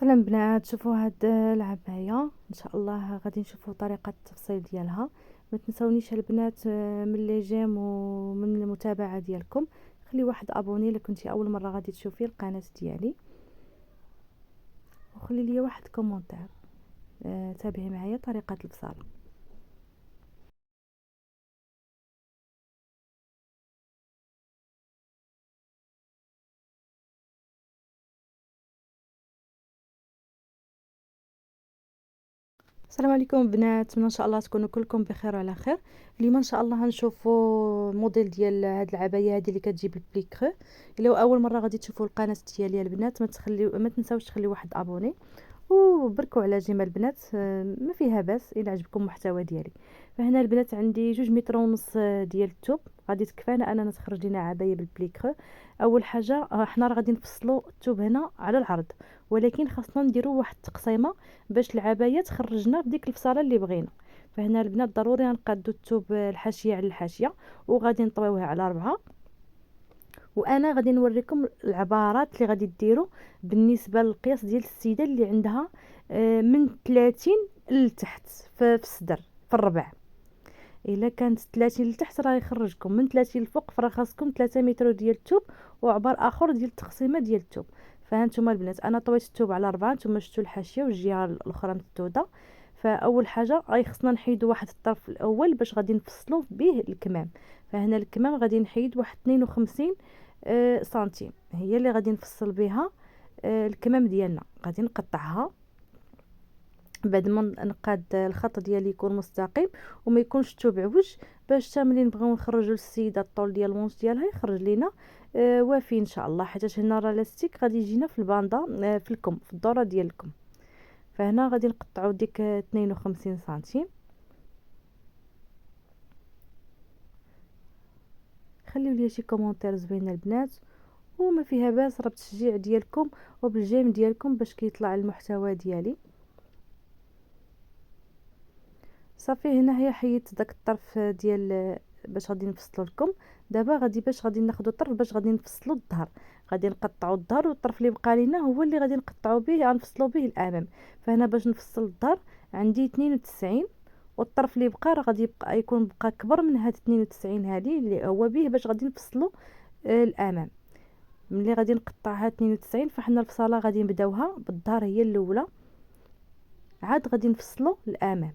سلام بنات، شوفوا هاد العباية ان شاء الله غادي نشوفوا طريقة التفصيل ديالها. ما تنسونيش البنات من لي جيم ومن المتابعة ديالكم. خلي واحد ابوني الا كنتي اول مرة غادي تشوفي القناة ديالي، وخلي لي واحد كومونتير. تابعي معايا طريقة البصالة. السلام عليكم بنات، ان شاء الله تكونوا كلكم بخير وعلى خير. اليوم ان شاء الله غنشوفوا الموديل ديال هاد العبايه هذه اللي كتجيب البليكرو. الا هو اول مره غادي تشوفوا القناه ديالي البنات، ما تنساوش تخليو واحد ابوني وبركوا على جمال البنات. ما فيها باس الا عجبكم المحتوى ديالي. فهنا البنات عندي 2 متر ونص ديال الثوب، غادي تكفانا اننا تخرج لنا عبايه بالبليكرو. اول حاجه حنا راه غادي نفصلوا الثوب هنا على العرض، ولكن خاصنا نديروا واحد التقسيمه باش العبايه تخرجنا بديك الفصاله اللي بغينا. فهنا البنات ضروري نقادو الثوب الحاشيه على الحاشيه، وغادي نطويوه على 4. وانا غادي نوريكم العبارات اللي غادي ديروا بالنسبه للقياس ديال السيده اللي عندها من 30 لتحت في الصدر، في الربع. الا كانت 30 لتحت راه يخرجكم، من 30 الفوق فراه خاصكم 3 متر ديال الثوب وعبار اخر ديال التقسيمه ديال الثوب. فهانتوما البنات انا طويت الثوب على 4، نتوما شفتوا الحاشيه والجهه الاخرى مسدوده. فاول حاجه غادي خصنا نحيدوا واحد الطرف الاول باش غادي نفصلوا به الكمام. فهنا الكمام غادي نحيد واحد 52 سنتيم، هي اللي غادي نفصل بها الكمام ديالنا. غادي نقطعها بعد ما نقاد الخط ديالي يكون مستقيم وما يكونش الثوب عوج، باش حتى ملي نبغيو نخرجوا للسيده الطول ديال المونش ديالها يخرج لينا وافي ان شاء الله. حيت هنا راه لاستيك غادي يجينا في الباندا في الكم، في الدوره ديال الكم. فهنا غادي نقطعوا ديك 52 سنتيم. خليو لي شي كومونتير زوين البنات، وما فيها باس، راه بالتشجيع ديالكم وبالجيم ديالكم باش كيطلع المحتوى ديالي. صافي هنا هي حيدت داك الطرف ديال باش غادي نفصلوا لكم. دابا باش غادي ناخذوا الطرف باش غادي نفصلوا الظهر. غادي نقطعوا الظهر، والطرف اللي بقى لينا هو اللي غادي نقطعوا به غنفصلوا به الامام. فهنا باش نفصل الظهر عندي 92، والطرف اللي بقى راه غادي يكون بقى كبر من هاد 92 هذه اللي هو به باش غادي نفصلوا الامام. ملي غادي نقطعها 92 فحنا الفصاله غادي نبداوها بالظهر هي الاولى، عاد غادي نفصلوا الامام.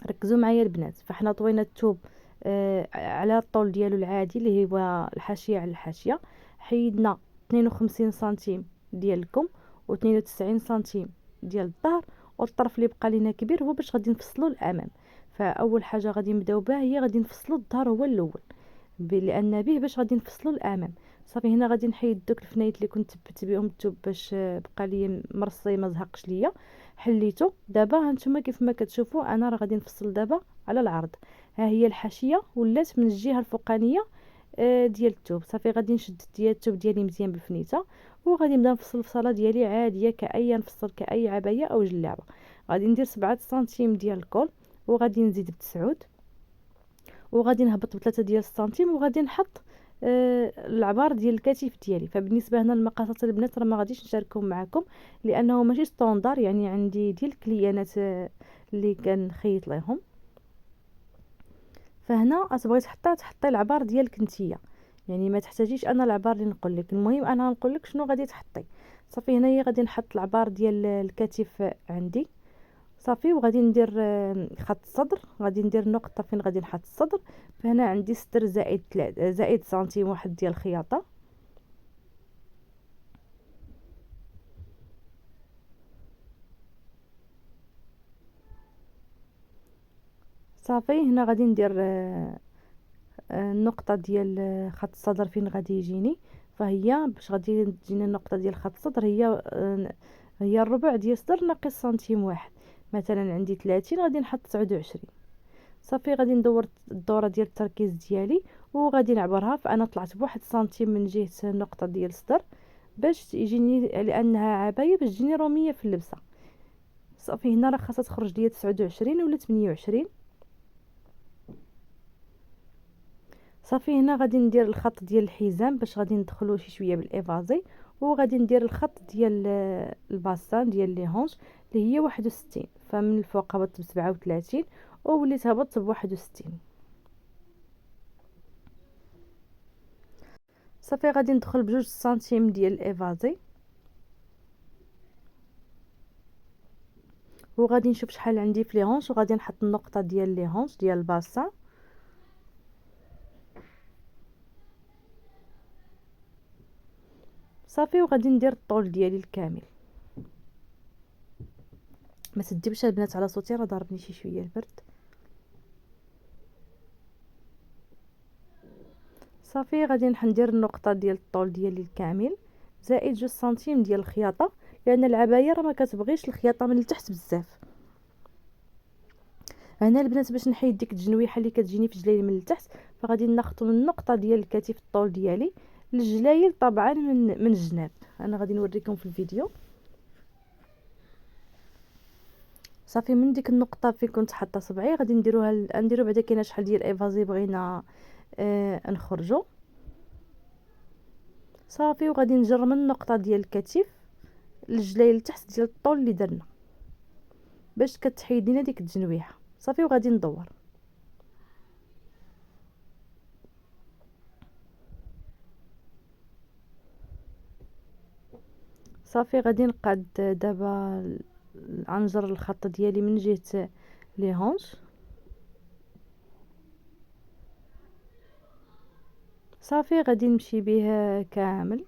ركزوا معايا البنات. فاحنا طوينا الثوب على الطول ديالو العادي اللي هو الحاشيه على الحاشيه، حيدنا 52 سنتيم ديال الكم و92 سنتيم ديال الظهر، والطرف اللي بقى لينا كبير هو باش غادي نفصلوا الامام. فاول حاجه غادي نبداو بها هي غادي نفصلوا الظهر هو الاول، لان به باش غادي نفصلوا الامام. صافي هنا غادي نحيد دوك الفنايت اللي كنت ثبت بهم الثوب باش بقى لي مرصي ما زهقش ليا، حليته. دابا هانتوما كيف ما كتشوفوا انا راه غادي نفصل دابا على العرض. ها هي الحاشيه ولات من الجهه الفوقانيه ديال الثوب. صافي غادي نشد ديال الثوب ديالي مزيان بالفنيته، وغادي نبدا نفصل الفصاله ديالي عاديه كاي نفصل كاي عبايه او جلابه. غادي ندير 7 سنتيم ديال الكول، وغادي نزيد بتسعود، وغادي نهبط ب3 ديال السنتيم، وغادي نحط العبار ديال الكتف ديالي. فبالنسبه هنا المقاسات البنات راه ما غاديش نشاركهم معكم لانه ماشي ستوندار، يعني عندي ديال الكليانات اللي كنخيط لهم. فهنا تبغي تحطي العبار ديالك نتيا، يعني ما تحتاجيش انا العبار اللي نقول لك، المهم انا نقول لك شنو غادي تحطي. صافي هنايا غادي نحط العبار ديال الكتف عندي. صافي وغادي ندير خط الصدر، غادي ندير نقطه فين غادي نحط الصدر. فهنا عندي ستر زائد سنتيم واحد ديال الخياطه. صافي هنا غادي ندير النقطه ديال خط الصدر فين غادي يجيني. فهي باش غادي تجيني النقطه ديال خط الصدر هي الربع ديال الصدر ناقص سنتيم واحد. مثلا عندي 30 غادي نحط 29. صافي غادي ندور الدوره ديال التركيز ديالي وغادي نعبرها. فانا طلعت بواحد سنتيم من جهه النقطه ديال الصدر باش يجيني، لانها عبايه باش تجيني روميه في اللبسه. صافي هنا راه خاصها تخرج ليا 29 ولا 28. صافي هنا غادي ندير الخط ديال الحزام باش غادي ندخلو شي شويه بالافازي، وغادي ندير الخط ديال الباسان ديال لي هونش اللي هي 61. فمن الفوق هبطت ب 37 ووليت هبطت ب 61. صافي غادي ندخل بجوج سنتيم ديال الافازي، وغادي نشوف شحال عندي في لي هونش، وغادي نحط النقطه ديال لي هونش ديال الباسان. صافي وغادي ندير الطول ديالي الكامل. ما تديبش البنات على صوتي، راه ضربني شي شويه البرد. صافي غادي ندير النقطه ديال الطول ديالي الكامل زائد 2 سنتيم ديال الخياطه، لان العبايه راه ما كتبغيش الخياطه من التحت بزاف. هنا البنات باش نحيد ديك الجنويحه اللي كتجيني في جلايل من التحت، فغادي ناخذ من النقطه ديال الكتف الطول ديالي للجلايل طبعا من الجناب. انا غادي نوريكم في الفيديو. صافي من ديك النقطه فين كنت حاطه صبعي غادي نديرو بعدا كاينه شحال ديال ايفازي بغينا نخرجوا. صافي وغادي نجر من النقطه ديال الكتف للجلايل لتحت ديال الطول اللي درنا باش كتحيد لينا ديك التجنويحه. صافي وغادي ندور. صافي غادي نقاد دابا عنجر الخط ديالي من جهه لي هونش. صافي غادي نمشي بها كامل.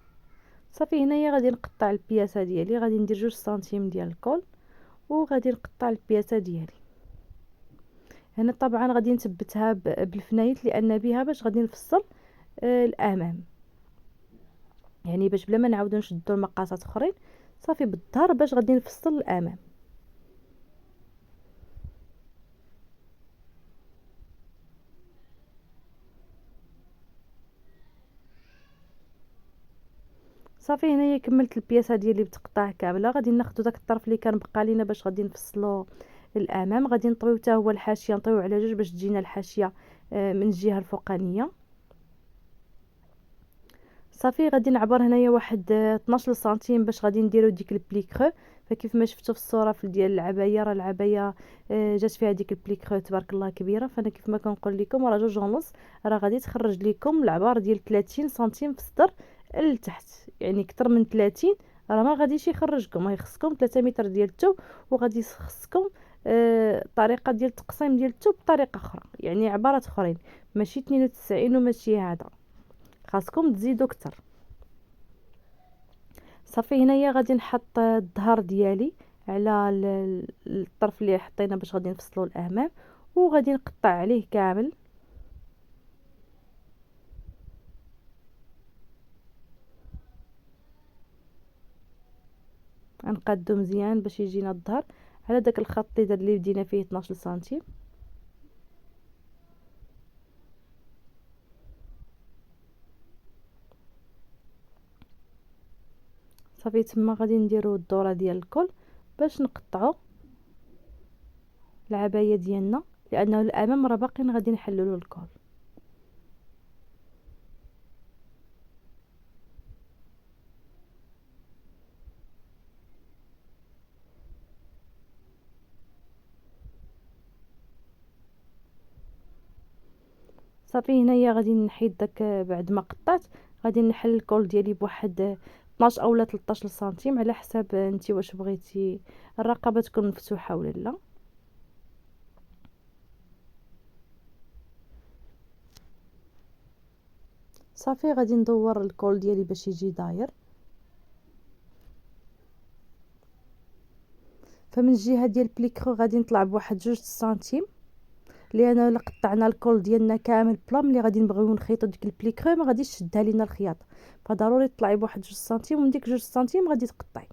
صافي هنايا غادي نقطع البياسه ديالي، غادي ندير 2 سنتيم ديال الكول وغادي نقطع البياسه ديالي. هنا طبعا غادي نثبتها بالفنايت لان بها باش غادي نفصل الامام، يعني باش بلا ما نعاودو نشدو المقاسات اخرين. صافي بالظهر باش غادي نفصل الامام. صافي هنايا كملت البياسه ديالي بتقطع كامله. غادي ناخذ داك الطرف اللي كان بقى لينا باش غادي نفصلو الامام. غادي نطويو حتى هو الحاشيه، نطويو على جوج باش تجينا الحاشيه من الجهه الفوقانيه. صافي غادي نعبر هنايا واحد 12 سنتيم باش غادي نديرو ديك البلي كرو. فكيف ما شفتوا في الصوره في ديال العبايه، راه العبايه جات فيها ديك البلي كرو تبارك الله كبيره. فانا كيف ما كنقول لكم راه 2.5 راه غادي تخرج لكم العبار ديال 30 سنتيم في الصدر لتحت، يعني اكثر من 30 راه ما غاديش يخرجكم. يخصكم 3 متر ديال الثوب، وغادي يخصكم طريقه ديال التقسيم ديال الثوب بطريقه اخرى، يعني عبارات اخرين ماشي 92 وماشي هذا، خاصكم تزيدوا اكثر. صافي هنايا غادي نحط الظهر ديالي على الطرف اللي حطينا باش غادي نفصلوا الامام، وغادي نقطع عليه كامل. غنقادو مزيان باش يجينا الظهر على داك الخط اللي بدينا فيه 12 سنتيم. صافي تما غادي نديرو الدوره ديال الكل باش نقطعو العبايه ديالنا، لانه الامام راه باقي غادي نحللو الكول. صافي هنايا غادي نحيد داك بعد ما قطعت غادي نحل الكول ديالي بواحد 12 اولا 13 سنتيم على حساب انت واش بغيتي الرقبه تكون مفتوحه ولا لا. صافي غادي ندور الكول ديالي باش يجي داير. فمن الجهه ديال بليكرو غادي نطلع بواحد 2 سنتيم، لان الا قطعنا الكول ديالنا كامل بلا ملي غادي نبغيو نخيطو ديك البليكرو ما غاديش تشدها لينا الخياطه، فضروري تطلعي بواحد 2 سنتيم، ومن ديك 2 سنتيم غادي تقطعي.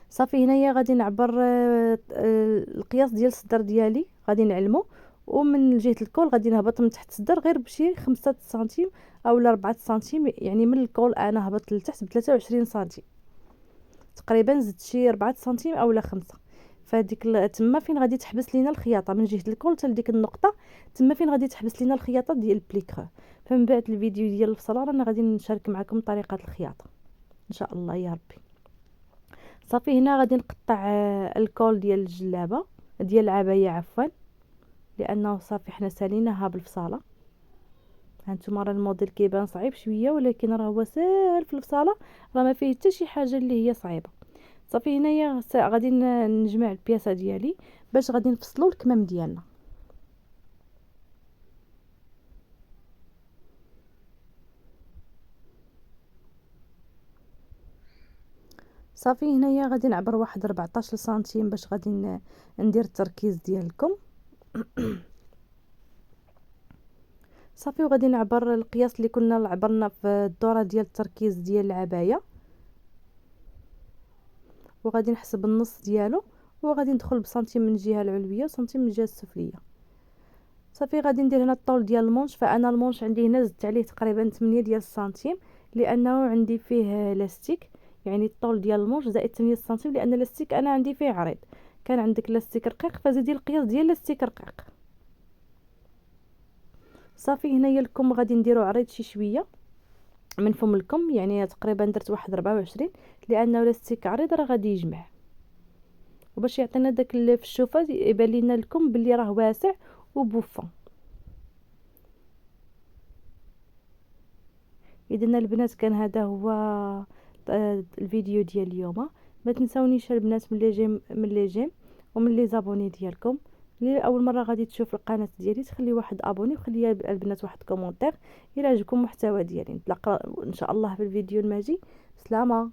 صافي هنايا غادي نعبر القياس ديال الصدر ديالي غادي نعلمو، ومن جهه الكول غادي نهبط من تحت الصدر غير بشي 5 سنتيم اولا 4 سنتيم، يعني من الكول انا هبطت لتحت ب 23 سنتيم تقريبا، زدت شي 4 سنتيم اولا 5. فهاديك تما فين غادي تحبس لينا الخياطه من جهه الكول حتى لديك النقطه، تما فين غادي تحبس لينا الخياطه ديال البليكرو. فمن بعد الفيديو ديال الفصله رانا غادي نشارك معكم طريقه الخياطه ان شاء الله يا ربي. صافي هنا غادي نقطع الكول ديال الجلابه ديال العبايه عفوا، لانه صافي حنا ساليناها بالفصاله. هانتوما راه الموديل كيبان صعيب شويه، ولكن راه هو ساهل في الفصاله، راه ما فيه حتى شي حاجه اللي هي صعيبه. صافي هنايا غادي نجمع البياسه ديالي باش غادي نفصلوا الكمام ديالنا. صافي هنايا غادي نعبر واحد 14 سنتيم باش غادي ندير التركيز ديالكم. صافي وغادي نعبر القياس اللي كنا عبرنا في الدوره ديال التركيز ديال العبايه، وغادي نحسب النص ديالو، وغادي ندخل بسنتيم من الجهه العلويه وسنتيم من الجهه السفليه. صافي غادي ندير هنا الطول ديال المونش، فانا المونش عندي هنا زدت عليه تقريبا 8 ديال السنتيم، لانه عندي فيه لاستيك، يعني الطول ديال المونش زائد 8 سنتيم، لان اللاستيك انا عندي فيه عريض. كان عندك لاستيك رقيق فزيدي القياس ديال اللاستيك رقيق. صافي هنايا الكم غادي نديرو عريض شي شويه من فم الكم، يعني تقريبا درت واحد 24، لانه لاستيك عريض راه غادي يجمع، وباش يعطينا داك في الشوفه يبان لينا الكم باللي راه واسع وبوفا. اذا البنات كان هذا هو الفيديو ديال اليوم. ما تنساونيش البنات من لي جيم ومن لي زابوني ديالكم. اللي اول مره غادي تشوف القناه ديالي تخلي واحد ابوني، وخلي البنات واحد كومونتير الى عجبكم المحتوى ديالي. نتلاقى ان شاء الله في الفيديو الماجي. سلامه.